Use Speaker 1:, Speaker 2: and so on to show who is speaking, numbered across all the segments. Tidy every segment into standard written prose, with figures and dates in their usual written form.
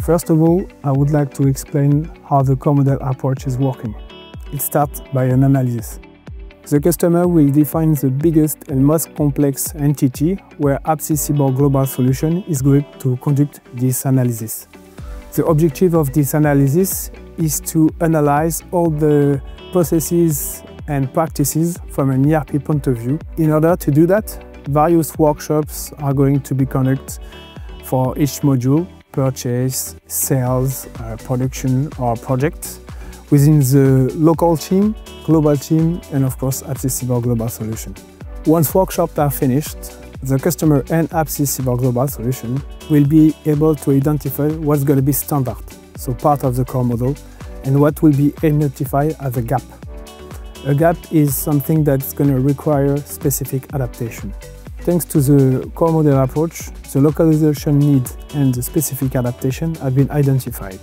Speaker 1: First of all, I would like to explain how the core model approach is working. It starts by an analysis. The customer will define the biggest and most complex entity where Absys Cyborg Global Solution is going to conduct this analysis. The objective of this analysis is to analyze all the processes and practices from an ERP point of view. In order to do that, various workshops are going to be conducted for each module: purchase, sales, production or project, within the local team, global team, and of course Absys Cyborg Global Solution. Once workshops are finished, the customer and Absys Cyborg Global Solution will be able to identify what's going to be standard, so part of the core model, and what will be identified as a gap. A gap is something that's going to require specific adaptation. Thanks to the core model approach, the localization need and the specific adaptation have been identified.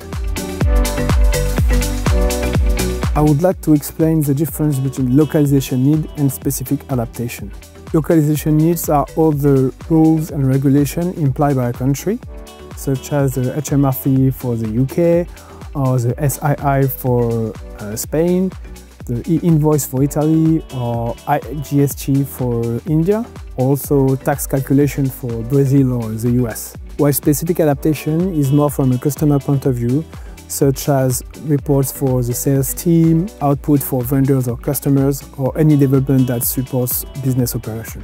Speaker 1: I would like to explain the difference between localization need and specific adaptation. Localization needs are all the rules and regulations implied by a country, such as the HMRC for the UK, or the SII for Spain, the e-invoice for Italy, or GST for India, also tax calculation for Brazil or the US. While specific adaptation is more from a customer point of view, such as reports for the sales team, output for vendors or customers, or any development that supports business operation.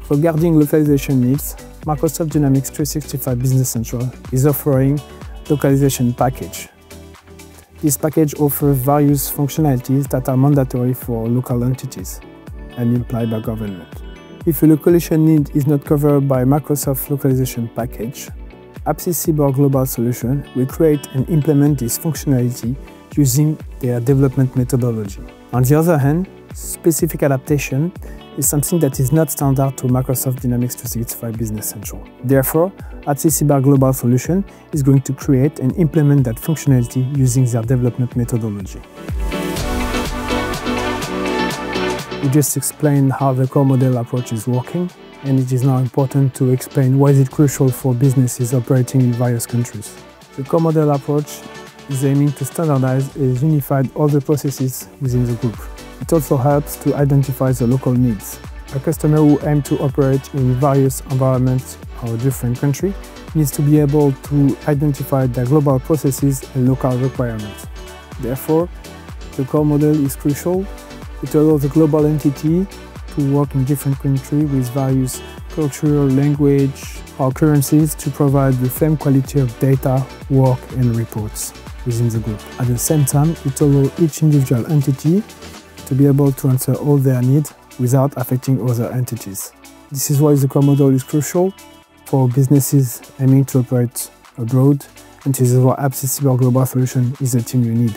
Speaker 1: Regarding localization needs, Microsoft Dynamics 365 Business Central is offering localization package. This package offers various functionalities that are mandatory for local entities and implied by government. If a localization need is not covered by Microsoft localization package, Absys Cyborg Global Solution will create and implement this functionality using their development methodology. On the other hand, specific adaptation is something that is not standard to Microsoft Dynamics 365 Business Central. Therefore, Absys Cyborg Global Solution is going to create and implement that functionality using their development methodology. We just explained how the core model approach is working, and it is now important to explain why it is crucial for businesses operating in various countries. The core model approach is aiming to standardize and unify all the processes within the group. It also helps to identify the local needs. A customer who aims to operate in various environments or different countries needs to be able to identify their global processes and local requirements. Therefore, the core model is crucial. It allows the global entity to work in different countries with various cultural, language, or currencies to provide the same quality of data, work, and reports within the group. At the same time, it allows each individual entity to be able to answer all their needs without affecting other entities. This is why the core model is crucial for businesses aiming to operate abroad, and this is why Absys Cyborg Global Solution is the team you need.